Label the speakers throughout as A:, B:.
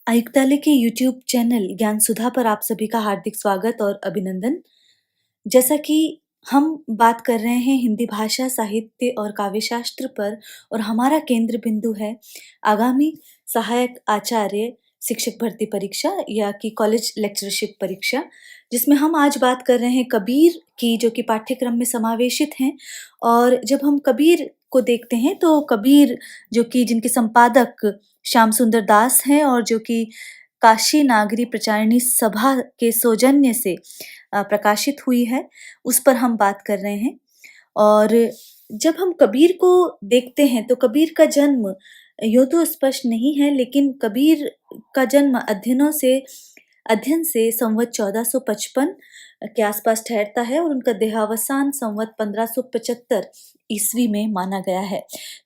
A: आयुक्तालय के YouTube channel ज्ञान सुधा पर आप सभी का हार्दिक स्वागत और अभिनंदन। जैसा कि हम बात कर रहे हैं हिंदी भाषा, साहित्य और काव्य शास्त्र पर और हमारा केंद्र बिंदु है आगामी सहायक आचार्य शिक्षक भर्ती परीक्षा या कि कॉलेज लेक्चरशिप परीक्षा, जिसमें हम आज बात कर रहे हैं कबीर की, जो कि पाठ्यक्रम में समावेशित हैं। और जब हम कबीर को देखते हैं तो कबीर जो कि जिनके संपादक श्याम सुंदर दास हैं और जो कि काशी नागरी प्रचारिणी सभा के सौजन्य से प्रकाशित हुई है, उस पर हम बात कर रहे हैं। और जब हम कबीर को देखते हैं तो कबीर का जन्म यूँ तो स्पष्ट नहीं है, लेकिन कबीर का जन्म अध्ययन से संवत 1455 के आसपास ठहरता है और उनका देहावसान संवत 1575 ईस्वी में माना गया है।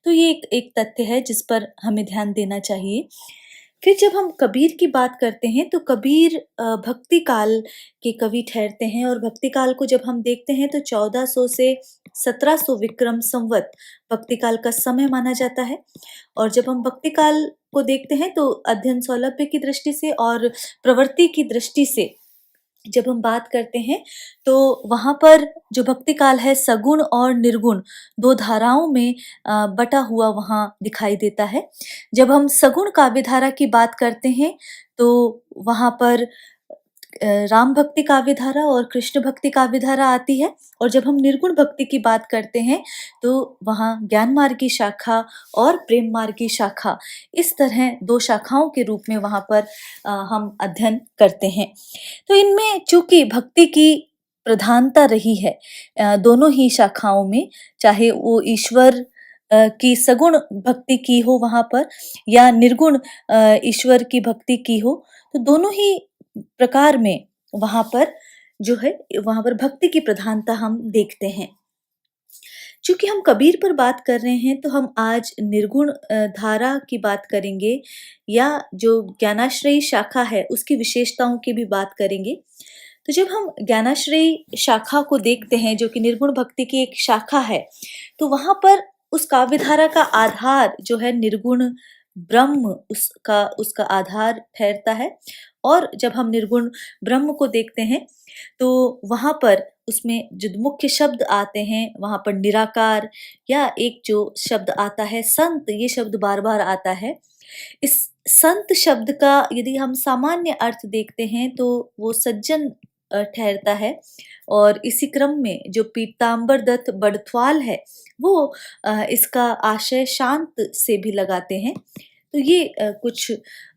A: तो ये एक तथ्य है जिस पर हमें ध्यान देना चाहिए। फिर जब हम कबीर की बात करते हैं तो कबीर भक्ति काल के कवि ठहरते हैं और भक्ति काल को जब हम देखते हैं तो 1400 से 1700 विक्रम संवत भक्ति काल का समय माना जाता है। और जब हम भक्ति काल को देखते हैं तो अध्ययन सौलभ्य की दृष्टि से और प्रवृत्ति की दृष्टि से जब हम बात करते हैं तो वहाँ पर जो भक्ति काल है सगुण और निर्गुण दो धाराओं में बटा हुआ वहाँ दिखाई देता है। जब हम सगुण काव्य धारा की बात करते हैं तो वहाँ पर राम भक्ति काव्य धारा और कृष्ण भक्ति काव्य धारा आती है। और जब हम निर्गुण भक्ति की बात करते हैं तो वहाँ ज्ञान मार्ग की शाखा और प्रेम मार्ग की शाखा, इस तरह दो शाखाओं के रूप में वहाँ पर हम अध्ययन करते हैं। तो इनमें चूंकि भक्ति की प्रधानता रही है दोनों ही शाखाओं में, चाहे वो ईश्वर की सगुण भक्ति की हो वहाँ पर या निर्गुण ईश्वर की भक्ति की हो, तो दोनों ही प्रकार में वहाँ पर जो है वहाँ पर भक्ति की प्रधानता हम देखते हैं। चूंकि हम कबीर पर बात कर रहे हैं तो हम आज निर्गुण धारा की बात करेंगे या जो ज्ञानाश्रयी शाखा है उसकी विशेषताओं की भी बात करेंगे। तो जब हम ज्ञानाश्रयी शाखा को देखते हैं जो कि निर्गुण भक्ति की एक शाखा है, तो वहाँ पर उस काव्य धारा का आधार जो है निर्गुण ब्रह्म उसका आधार ठहरता है। और जब हम निर्गुण ब्रह्म को देखते हैं तो वहाँ पर उसमें जो मुख्य शब्द आते हैं वहाँ पर निराकार या एक जो शब्द आता है संत, ये शब्द बार बार आता है। इस संत शब्द का यदि हम सामान्य अर्थ देखते हैं तो वो सज्जन ठहरता है। और इसी क्रम में जो पीताम्बर दत्त बड़थवाल है वो इसका आशय शांत से भी लगाते हैं। तो ये कुछ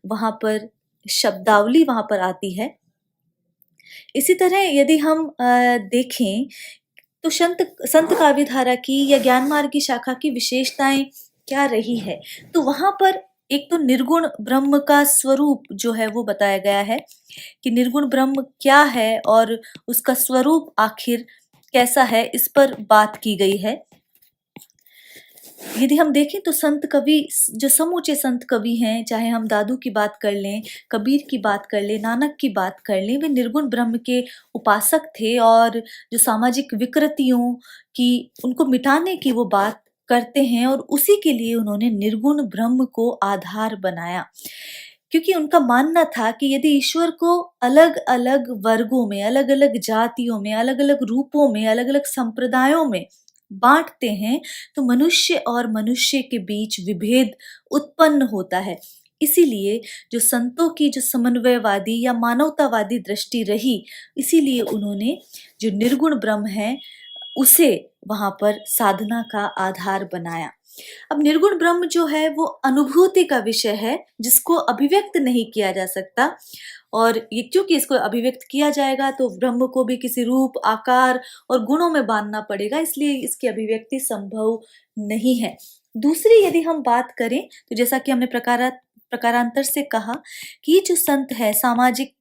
A: वहाँ पर शब्दावली वहाँ पर आती है। इसी तरह यदि हम देखें तो संत काव्य धारा की या ज्ञान मार्ग की शाखा की विशेषताएं क्या रही है, तो वहाँ पर एक तो निर्गुण ब्रह्म का स्वरूप जो है वो बताया गया है कि निर्गुण ब्रह्म क्या है और उसका स्वरूप आखिर कैसा है, इस पर बात की गई है। यदि हम देखें तो संत कवि, जो समूचे संत कवि हैं, चाहे हम दादू की बात कर लें, कबीर की बात कर लें, नानक की बात कर लें, वे निर्गुण ब्रह्म के उपासक थे और जो सामाजिक विकृतियों की उनको मिटाने की वो बात करते हैं और उसी के लिए उन्होंने निर्गुण ब्रह्म को आधार बनाया। क्योंकि उनका मानना था कि यदि ईश्वर को अलग अलग वर्गों में, अलग अलग जातियों में, अलग अलग रूपों में, अलग अलग संप्रदायों में बांटते हैं तो मनुष्य और मनुष्य के बीच विभेद उत्पन्न होता है। इसीलिए जो संतों की जो समन्वयवादी या मानवतावादी दृष्टि रही, इसीलिए उन्होंने जो निर्गुण ब्रह्म है उसे वहां पर साधना का आधार बनाया। अब निर्गुण ब्रह्म जो है वो अनुभूति का विषय है जिसको अभिव्यक्त नहीं किया जा सकता। और ये क्योंकि इसको अभिव्यक्त किया जाएगा तो ब्रह्म को भी किसी रूप, आकार और गुणों में बांधना पड़ेगा, इसलिए इसकी अभिव्यक्ति संभव नहीं है। दूसरी यदि हम बात करें तो जैसा कि हमने प्रकारांतर से कहा कि ये जो संत है सामाजिक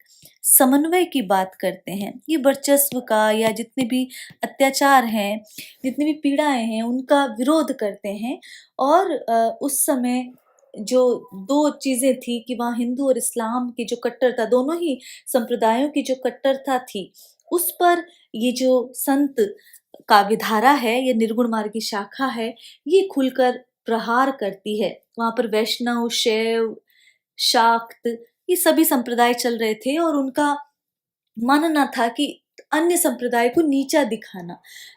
A: समन्वय की बात करते हैं, ये वर्चस्व का या जितने भी अत्याचार हैं, जितनी भी पीड़ाएं हैं उनका विरोध करते हैं। और उस समय जो दो चीजें थी कि वहाँ हिंदू और इस्लाम की जो कट्टरता, दोनों ही संप्रदायों की जो कट्टरता थी, उस पर ये जो संत काव्यधारा है या निर्गुण मार्ग की शाखा है ये खुलकर प्रहार करती है। वहां पर वैष्णव, शैव, शाक्त कि सभी संप्रदाय चल रहे थे और उनका मानना था कि अन्य संप्रदाय को नीचा दिखाना।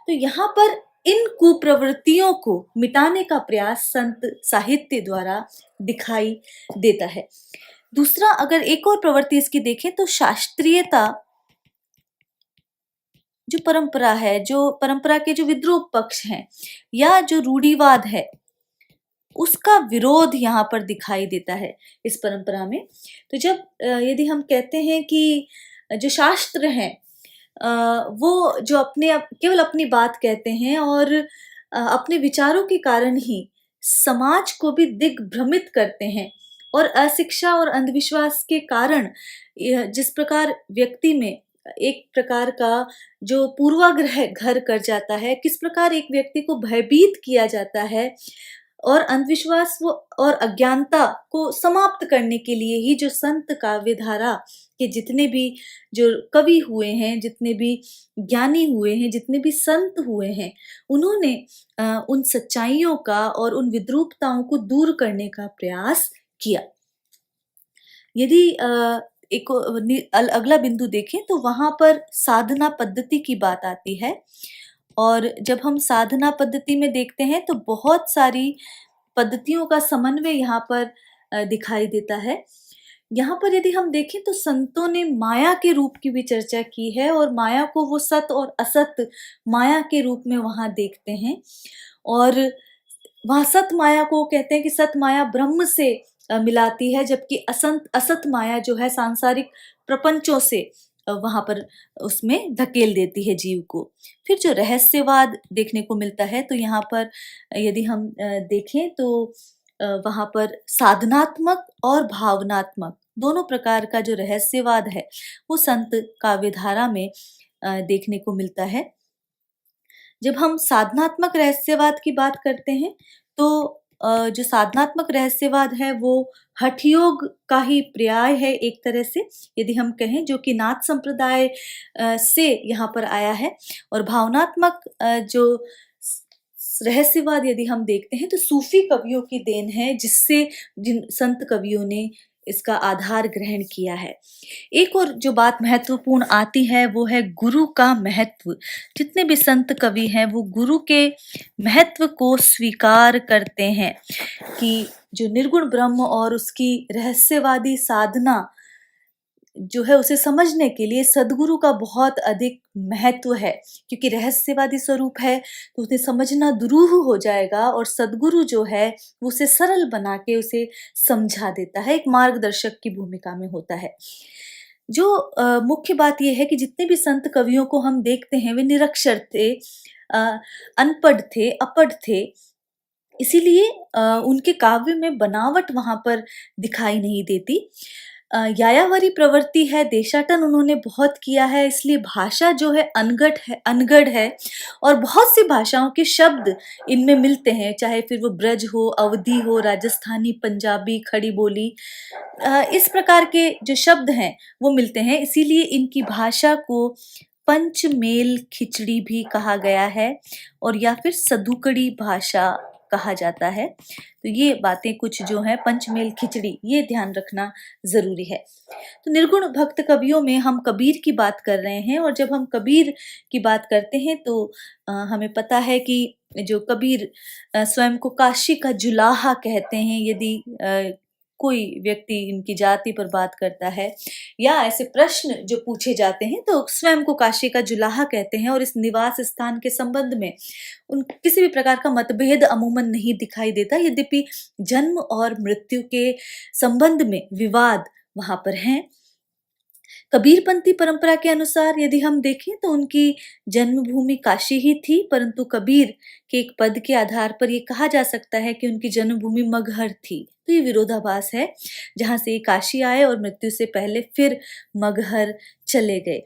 A: तो यहाँ पर इन कुप्रवृत्तियों को मिटाने का प्रयास संत साहित्य द्वारा दिखाई देता है। दूसरा, अगर एक और प्रवृत्ति इसकी देखें तो शास्त्रीयता जो परंपरा है, जो परंपरा के जो विद्रूप पक्ष हैं या जो रूढ़िवाद है, उसका विरोध यहाँ पर दिखाई देता है इस परंपरा में। तो जब यदि हम कहते हैं कि जो शास्त्र हैं वो जो केवल अपनी बात कहते हैं और अपने विचारों के कारण ही समाज को भी दिग्भ्रमित करते हैं और अशिक्षा और अंधविश्वास के कारण जिस प्रकार व्यक्ति में एक प्रकार का जो पूर्वाग्रह घर कर जाता है, किस प्रकार एक व्यक्ति को भयभीत किया जाता है और अंधविश्वास और अज्ञानता को समाप्त करने के लिए ही जो संत काव्य धारा के जितने भी जो कवि हुए हैं, जितने भी ज्ञानी हुए हैं, जितने भी संत हुए हैं, उन्होंने उन सच्चाइयों का और उन विद्रूपताओं को दूर करने का प्रयास किया। यदि एक अगला बिंदु देखें तो वहां पर साधना पद्धति की बात आती है और जब हम साधना पद्धति में देखते हैं तो बहुत सारी पद्धतियों का समन्वय यहाँ पर दिखाई देता है। यहाँ पर यदि हम देखें तो संतों ने माया के रूप की भी चर्चा की है और माया को वो सत और असत माया के रूप में वहां देखते हैं और वहां सत माया को कहते हैं कि सत माया ब्रह्म से मिलाती है, जबकि असत माया जो है सांसारिक प्रपंचों से वहां पर उसमें धकेल देती है जीव को। फिर जो रहस्यवाद देखने को मिलता है तो यहाँ पर यदि हम देखें तो वहां पर साधनात्मक और भावनात्मक दोनों प्रकार का जो रहस्यवाद है वो संत काव्यधारा में देखने को मिलता है। जब हम साधनात्मक रहस्यवाद की बात करते हैं तो जो साधनात्मक रहस्यवाद है वो हठ योग का ही पर्याय है एक तरह से, यदि हम कहें, जो कि नाथ संप्रदाय से यहाँ पर आया है। और भावनात्मक जो रहस्यवाद यदि हम देखते हैं तो सूफी कवियों की देन है, जिससे जिन संत कवियों ने इसका आधार ग्रहण किया है। एक और जो बात महत्वपूर्ण आती है वो है गुरु का महत्व। जितने भी संत कवि हैं वो गुरु के महत्व को स्वीकार करते हैं कि जो निर्गुण ब्रह्म और उसकी रहस्यवादी साधना जो है उसे समझने के लिए सद्गुरु का बहुत अधिक महत्व है, क्योंकि रहस्यवादी स्वरूप है तो उसे समझना दुरूह हो जाएगा और सद्गुरु जो है वो उसे सरल बना के उसे समझा देता है, एक मार्गदर्शक की भूमिका में होता है। जो मुख्य बात यह है कि जितने भी संत कवियों को हम देखते हैं वे निरक्षर थे, अनपढ़ थे, अपढ़ थे, इसीलिए उनके काव्य में बनावट वहां पर दिखाई नहीं देती। यायावरी प्रवृत्ति है, देशाटन उन्होंने बहुत किया है, इसलिए भाषा जो है अनगढ़ है और बहुत सी भाषाओं के शब्द इनमें मिलते हैं, चाहे फिर वो ब्रज हो, अवधी हो, राजस्थानी, पंजाबी, खड़ी बोली, इस प्रकार के जो शब्द हैं वो मिलते हैं। इसीलिए इनकी भाषा को पंचमेल खिचड़ी भी कहा गया है और या फिर सधुकड़ी भाषा कहा जाता है। तो ये बातें कुछ जो है पंचमेल खिचड़ी, ये ध्यान रखना जरूरी है। तो निर्गुण भक्त कवियों में हम कबीर की बात कर रहे हैं और जब हम कबीर की बात करते हैं तो हमें पता है कि जो कबीर स्वयं को काशी का जुलाहा कहते हैं। यदि कोई व्यक्ति इनकी जाति पर बात करता है या ऐसे प्रश्न जो पूछे जाते हैं तो स्वयं को काशी का जुलाहा कहते हैं और इस निवास स्थान के संबंध में उन किसी भी प्रकार का मतभेद अमूमन नहीं दिखाई देता, यद्यपि जन्म और मृत्यु के संबंध में विवाद वहां पर हैं। कबीरपंथी परंपरा के अनुसार यदि हम देखें तो उनकी जन्मभूमि काशी ही थी, परंतु कबीर के एक पद के आधार पर ये कहा जा सकता है कि उनकी जन्मभूमि मगहर थी। तो ये विरोधाभास है, जहां से ये काशी आए और मृत्यु से पहले फिर मगहर चले गए।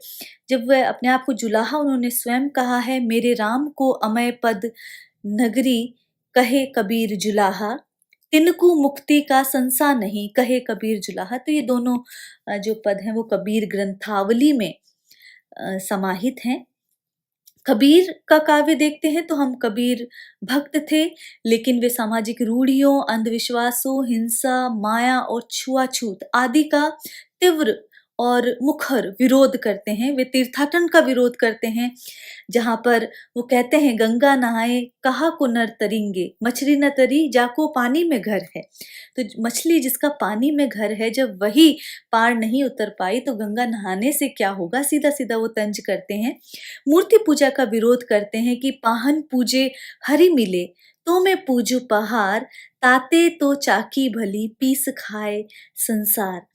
A: जब वह अपने आप को जुलाहा उन्होंने स्वयं कहा है, मेरे राम को अमय पद नगरी कहे कबीर जुलाहा, तिनको मुक्ति का संसा नहीं कहे कबीर जुलाहा। तो ये दोनों जो पद हैं वो कबीर ग्रंथावली में समाहित हैं। कबीर का काव्य देखते हैं तो हम कबीर भक्त थे, लेकिन वे सामाजिक रूढ़ियों, अंधविश्वासों, हिंसा, माया और छुआछूत आदि का तीव्र और मुखर विरोध करते हैं। वे तीर्थाटन का विरोध करते हैं, जहाँ पर वो कहते हैं गंगा नहाए कहा को नर तरिंगे, मछली न तरी जाको पानी में घर है। तो मछली जिसका पानी में घर है, जब वही पार नहीं उतर पाई तो गंगा नहाने से क्या होगा, सीधा सीधा वो तंज करते हैं। मूर्ति पूजा का विरोध करते हैं कि पाहन पूजे हरि मिले, तो मैं पूजू पहाड़, ताते तो चाकी भली पीस खाए संसार।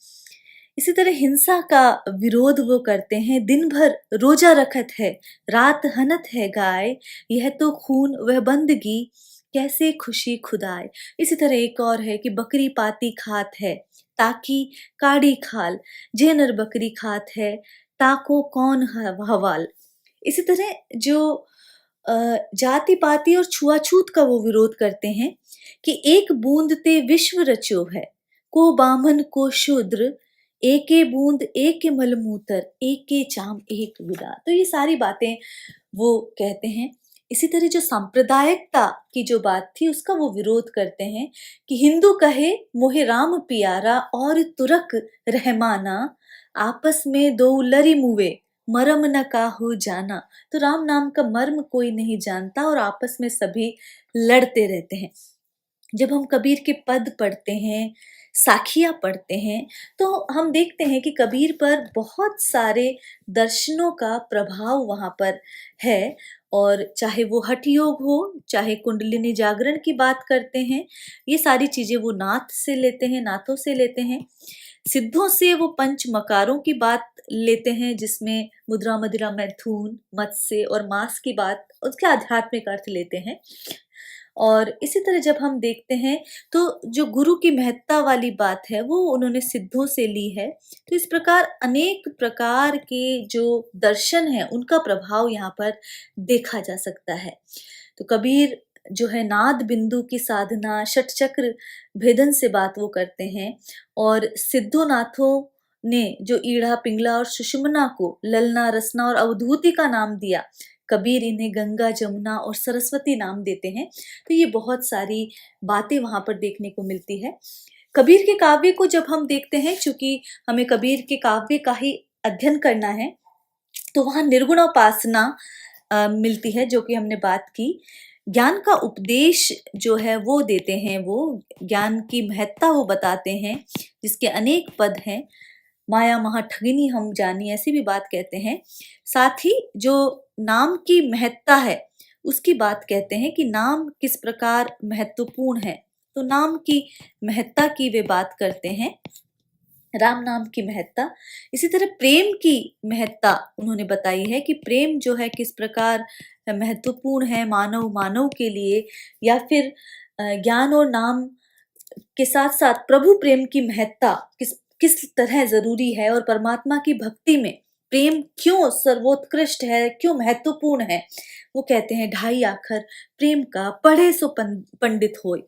A: इसी तरह हिंसा का विरोध वो करते हैं, दिन भर रोजा रखत है, रात हनत है गाय, यह तो खून वह बंदगी, कैसे खुशी खुदाए। इसी तरह एक और है कि बकरी पाती खात है, ताकि काड़ी खाल, जे नर बकरी खात है, ताको कौन हवाल। इसी तरह जो जाति पाति और छुआछूत का वो विरोध करते हैं कि एक बूंद ते विश्व रचो है, को बामन को शूद्र, एके बूंद एके मलमूत्र, एके चाम एक विदा। तो ये सारी बातें वो कहते हैं। इसी तरह जो सांप्रदायिकता की जो बात थी उसका वो विरोध करते हैं कि हिंदू कहे मोहे राम पियारा और तुरक रहमाना, आपस में दो लरी मुवे, मरम न काहू जाना। तो राम नाम का मर्म कोई नहीं जानता और आपस में सभी लड़ते रहते हैं। जब हम कबीर के पद पढ़ते हैं, साखियाँ पढ़ते हैं, तो हम देखते हैं कि कबीर पर बहुत सारे दर्शनों का प्रभाव वहाँ पर है। और चाहे वो हठ योग हो, चाहे कुंडलिनी जागरण की बात करते हैं, ये सारी चीजें वो नाथ से लेते हैं, नाथों से लेते हैं। सिद्धों से वो पंच मकारों की बात लेते हैं, जिसमें मुद्रा, मदिरा, मैथुन, मत्स्य और मांस की बात, उसके आध्यात्मिक अर्थ लेते हैं। और इसी तरह जब हम देखते हैं तो जो गुरु की महत्ता वाली बात है वो उन्होंने सिद्धों से ली है। तो इस प्रकार अनेक प्रकार के जो दर्शन हैं उनका प्रभाव यहाँ पर देखा जा सकता है। तो कबीर जो है नाद बिंदु की साधना, षट चक्र भेदन से बात वो करते हैं। और सिद्धोनाथों ने जो ईड़ा, पिंगला और सुषुम्ना को ललना, रसना और अवधूति का नाम दिया, कबीर इन्हें गंगा, जमुना और सरस्वती नाम देते हैं। तो ये बहुत सारी बातें वहां पर देखने को मिलती है। कबीर के काव्य को जब हम देखते हैं, चूंकि हमें कबीर के काव्य का ही अध्ययन करना है, तो वहां निर्गुण उपासना मिलती है, जो कि हमने बात की। ज्ञान का उपदेश जो है वो देते हैं, वो ज्ञान की महत्ता वो बताते हैं, जिसके अनेक पद हैं। माया महा ठगिनी हम जानी, ऐसी भी बात कहते हैं। साथ ही जो नाम की महत्ता है उसकी बात कहते हैं कि नाम किस प्रकार महत्वपूर्ण है। तो नाम की महत्ता की वे बात करते हैं, राम नाम की महत्ता। इसी तरह प्रेम की महत्ता उन्होंने बताई है कि प्रेम जो है किस प्रकार महत्वपूर्ण है मानव मानव के लिए, या फिर ज्ञान और नाम के साथ साथ प्रभु प्रेम की महत्ता किस किस तरह जरूरी है, और परमात्मा की भक्ति में प्रेम क्यों सर्वोत्कृष्ट है, क्यों महत्वपूर्ण है। वो कहते हैं ढाई आखर प्रेम का पढ़े सो पंडित होय।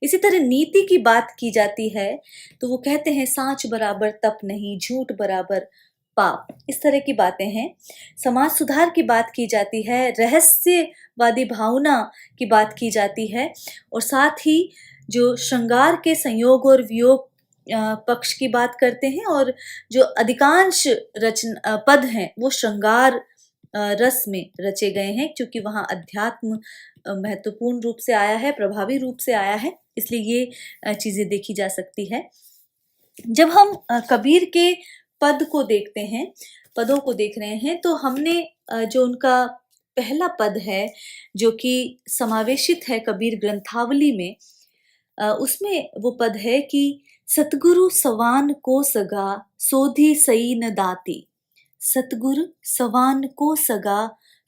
A: इसी तरह नीति की बात की जाती है तो वो कहते हैं साँच बराबर तप नहीं, झूठ बराबर पाप। इस तरह की बातें हैं। समाज सुधार की बात की जाती है, रहस्यवादी भावना की बात की जाती है, और साथ ही जो श्रृंगार के संयोग और वियोग पक्ष की बात करते हैं। और जो अधिकांश पद हैं वो श्रृंगार रस में रचे गए हैं, क्योंकि वहाँ अध्यात्म महत्वपूर्ण रूप से आया है, प्रभावी रूप से आया है, इसलिए ये चीजें देखी जा सकती है। जब हम कबीर के पद को देखते हैं, पदों को देख रहे हैं, तो हमने जो उनका पहला पद है जो कि समावेशित है कबीर ग्रंथावली में, उसमें वो पद है कि सतगुरु सवान को सगा, सोधी सई न दाती। सतगुरु सवान को सगा,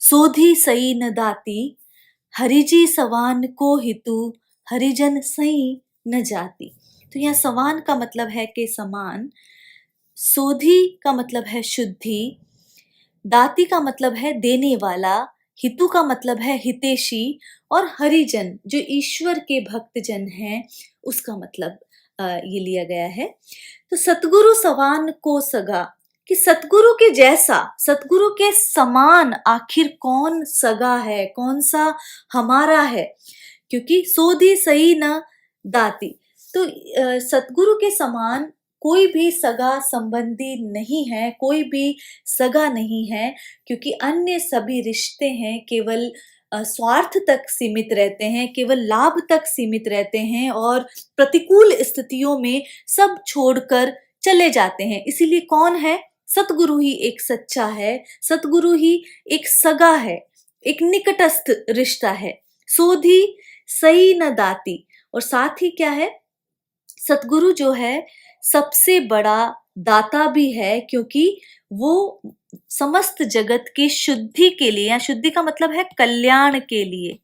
A: सोधी सई न दाती, हरिजी सवान को हितु, हरिजन सई न जाती। तो यहाँ सवान का मतलब है कि समान, सोधी का मतलब है शुद्धि, दाती का मतलब है देने वाला, हितु का मतलब है हितेशी, और हरिजन जो ईश्वर के भक्तजन हैं उसका मतलब ये लिया गया है। तो सतगुरु सवान को सगा, कि सतगुरु के जैसा, सतगुरु के समान आखिर कौन सगा है, कौन सा हमारा है, क्योंकि सोधी सही न दाती। तो सतगुरु के समान कोई भी सगा संबंधी नहीं है, कोई भी सगा नहीं है, क्योंकि अन्य सभी रिश्ते हैं केवल स्वार्थ तक सीमित रहते हैं, केवल लाभ तक सीमित रहते हैं और प्रतिकूल स्थितियों में सब छोड़कर चले जाते हैं। इसीलिए कौन है? सतगुरु ही एक सच्चा है, सतगुरु ही एक सगा है, एक निकटस्थ रिश्ता है। सोधी सही न दाती, और साथ ही क्या है, सतगुरु जो है सबसे बड़ा दाता भी है, क्योंकि वो समस्त जगत की शुद्धि के लिए, या शुद्धि का मतलब है कल्याण के लिए,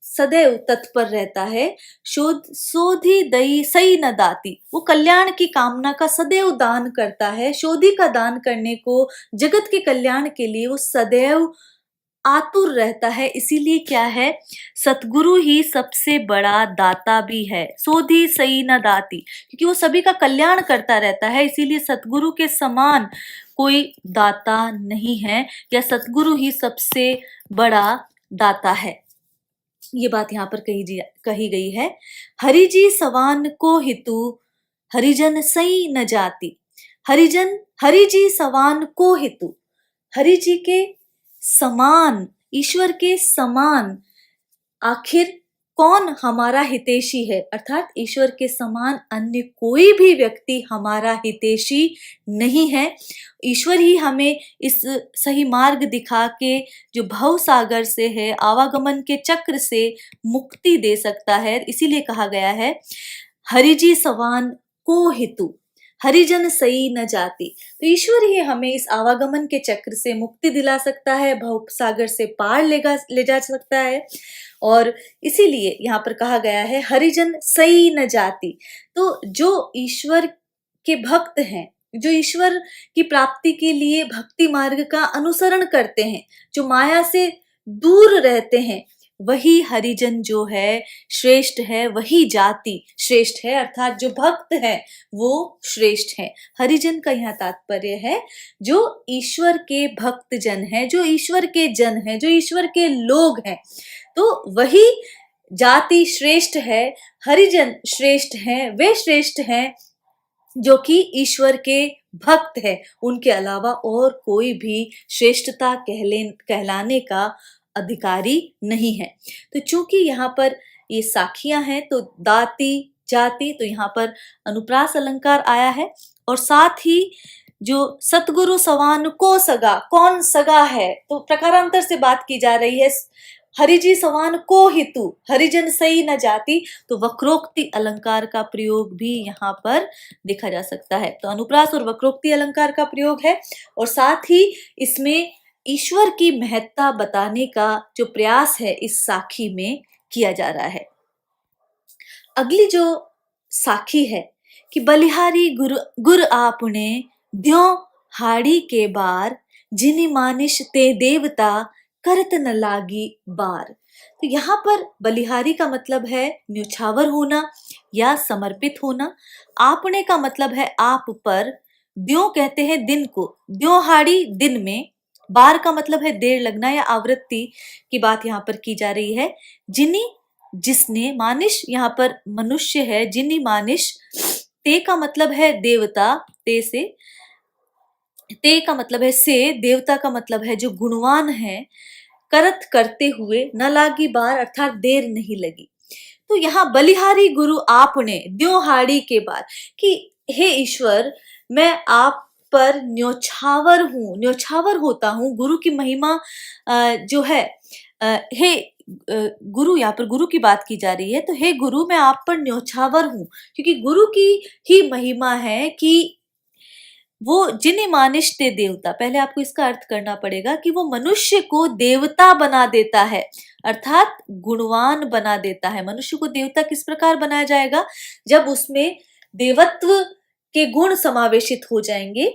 A: सदैव तत्पर रहता है। शोधी दई सही न दाती, वो कल्याण की कामना का सदैव दान करता है। शोधी का दान करने को, जगत के कल्याण के लिए वो सदैव आतुर रहता है। इसीलिए क्या है, सतगुरु ही सबसे बड़ा दाता भी है। सोधी सही न दाती, क्योंकि वो सभी का कल्याण करता रहता है, इसीलिए सतगुरु के समान कोई दाता नहीं है, या सतगुरु ही सबसे बड़ा दाता है। ये बात यहाँ पर कही गई है। हरि जी सवान को हितु, हरिजन सई न जाति। हरि जी सवान को हितु, हरि जी के समान, ईश्वर के समान आखिर कौन हमारा हितैषी है, अर्थात ईश्वर के समान अन्य कोई भी व्यक्ति हमारा हितैषी नहीं है। ईश्वर ही हमें इस सही मार्ग दिखा के, जो भव सागर से है, आवागमन के चक्र से मुक्ति दे सकता है। इसीलिए कहा गया है हरिजी सवान को हितु, हरिजन सही न जाती। तो ईश्वर ही हमें इस आवागमन के चक्र से मुक्ति दिला सकता है, भव सागर से पार ले जा सकता है। और इसीलिए यहाँ पर कहा गया है हरिजन सही न जाती। तो जो ईश्वर के भक्त हैं, जो ईश्वर की प्राप्ति के लिए भक्ति मार्ग का अनुसरण करते हैं, जो माया से दूर रहते हैं, वही हरिजन जो है श्रेष्ठ है, वही जाति श्रेष्ठ है, अर्थात जो भक्त है वो श्रेष्ठ है। हरिजन का यहाँ तात्पर्य है जो ईश्वर के भक्त जन है, जो ईश्वर के जन है, जो ईश्वर के लोग हैं, तो वही जाति श्रेष्ठ है, हरिजन श्रेष्ठ हैं। वे श्रेष्ठ हैं जो कि ईश्वर के भक्त है, उनके अलावा और कोई भी श्रेष्ठता कहलाने का अधिकारी नहीं है। तो चूंकि यहाँ पर ये साखियां हैं, तो दाती जाति, तो यहाँ पर अनुप्रास अलंकार आया है। और साथ ही जो सतगुरु सवान को सगा, कौन सगा है, तो प्रकारांतर से बात की जा रही है। हरिजी सवान को हितु, हरिजन सही न जाती, तो वक्रोक्ति अलंकार का प्रयोग भी यहाँ पर देखा जा सकता है। तो अनुप्रास और वक्रोक्ति अलंकार का प्रयोग है, और साथ ही इसमें ईश्वर की महत्ता बताने का जो प्रयास है इस साखी में किया जा रहा है। अगली जो साखी है कि बलिहारी गुर आपने द्यो हाड़ी के बार, जिनी मानिश ते देवता करत न लागी बार। तो यहाँ पर बलिहारी का मतलब है न्योछावर होना या समर्पित होना। आपने का मतलब है आप पर, द्यो कहते हैं दिन को, द्योहाड़ी दिन में, बार का मतलब है देर लगना या आवृत्ति की बात यहाँ पर की जा रही है। जिनी जिसने, मानिश यहाँ पर मनुष्य है, जिनी मानिश, ते का मतलब है देवता, ते का मतलब है से, देवता का मतलब है जो गुणवान है, करत करते हुए, न लागी बार अर्थात देर नहीं लगी। तो यहाँ बलिहारी गुरु आपने द्योहाड़ी के बाद कि हे ईश्वर, मैं आप पर न्योछावर हूँ, न्योछावर होता हूँ। गुरु की महिमा जो है, हे गुरु, यहाँ पर गुरु की बात की जा रही है, तो हे गुरु, मैं आप पर न्योछावर हूँ, क्योंकि गुरु की ही महिमा है कि वो जिन्हें मानिष्टे देवता, पहले आपको इसका अर्थ करना पड़ेगा कि वो मनुष्य को देवता बना देता है, अर्थात गुणवान बना देता है। मनुष्य को देवता किस प्रकार बनाया जाएगा? जब उसमें देवत्व के गुण समावेशित हो जाएंगे।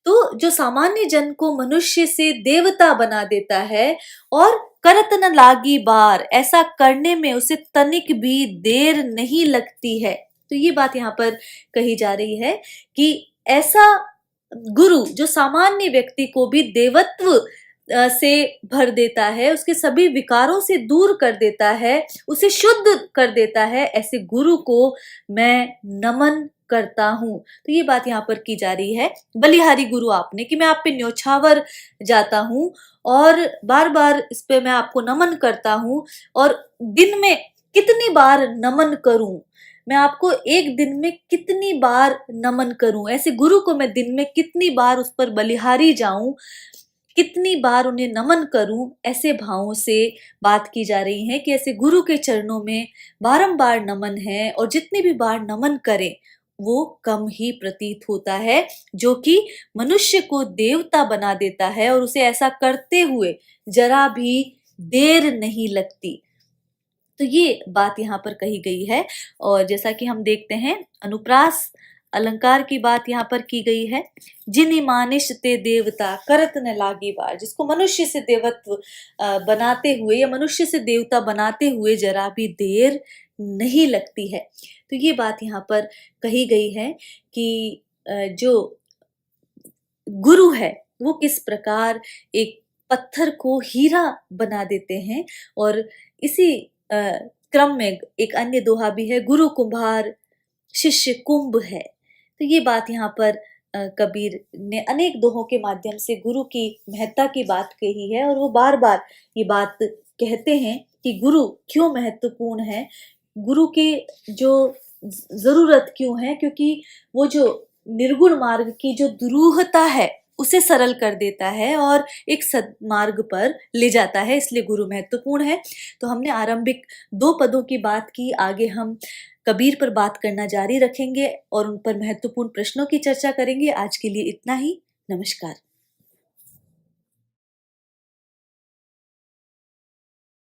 A: तो जो सामान्य जन को मनुष्य से देवता बना देता है, और करत न लागी बार, ऐसा करने में उसे तनिक भी देर नहीं लगती है। तो ये बात यहाँ पर कही जा रही है कि ऐसा गुरु जो सामान्य व्यक्ति को भी देवत्व से भर देता है, उसके सभी विकारों से दूर कर देता है, उसे शुद्ध कर देता है, ऐसे गुरु को मैं नमन करता हूँ। तो ये बात यहाँ पर की जा रही है बलिहारी गुरु आपने, कि मैं आप पे न्योछावर जाता हूँ और बार-बार इस पे मैं आपको नमन करता हूँ। और दिन में कितनी बार नमन करूँ? मैं आपको एक दिन में कितनी बार नमन करूँ? ऐसे गुरु को मैं दिन में कितनी बार उस पर बलिहारी जाऊँ, कितनी बार उन्हें नमन करूं, ऐसे भावों से बात की जा रही है कि ऐसे गुरु के चरणों में बारंबार नमन है और जितनी भी बार नमन करें वो कम ही प्रतीत होता है, जो कि मनुष्य को देवता बना देता है और उसे ऐसा करते हुए जरा भी देर नहीं लगती। तो ये बात यहाँ पर कही गई है। और जैसा कि हम देखते हैं अनुप्रास अलंकार की बात यहाँ पर की गई है, जिनि मानिश ते देवता करत न लागी बार, जिसको मनुष्य से देवत्व बनाते हुए या मनुष्य से देवता बनाते हुए जरा भी देर नहीं लगती है। तो ये बात यहाँ पर कही गई है कि जो गुरु है वो किस प्रकार एक पत्थर को हीरा बना देते हैं। और इसी क्रम में एक अन्य दोहा भी है, गुरु कुम्हार शिष्य कुंभ है। तो ये बात यहाँ पर कबीर ने अनेक दोहों के माध्यम से गुरु की महत्ता की बात कही है। और वो बार बार ये बात कहते हैं कि गुरु क्यों महत्वपूर्ण है, गुरु के जो जरूरत क्यों है, क्योंकि वो जो निर्गुण मार्ग की जो दुरूहता है उसे सरल कर देता है और एक सद्मार्ग पर ले जाता है, इसलिए गुरु महत्वपूर्ण है। तो हमने आरंभिक 2 पदों की बात की, आगे हम कबीर पर बात करना जारी रखेंगे और उन पर महत्वपूर्ण प्रश्नों की चर्चा करेंगे। आज के लिए इतना ही। नमस्कार।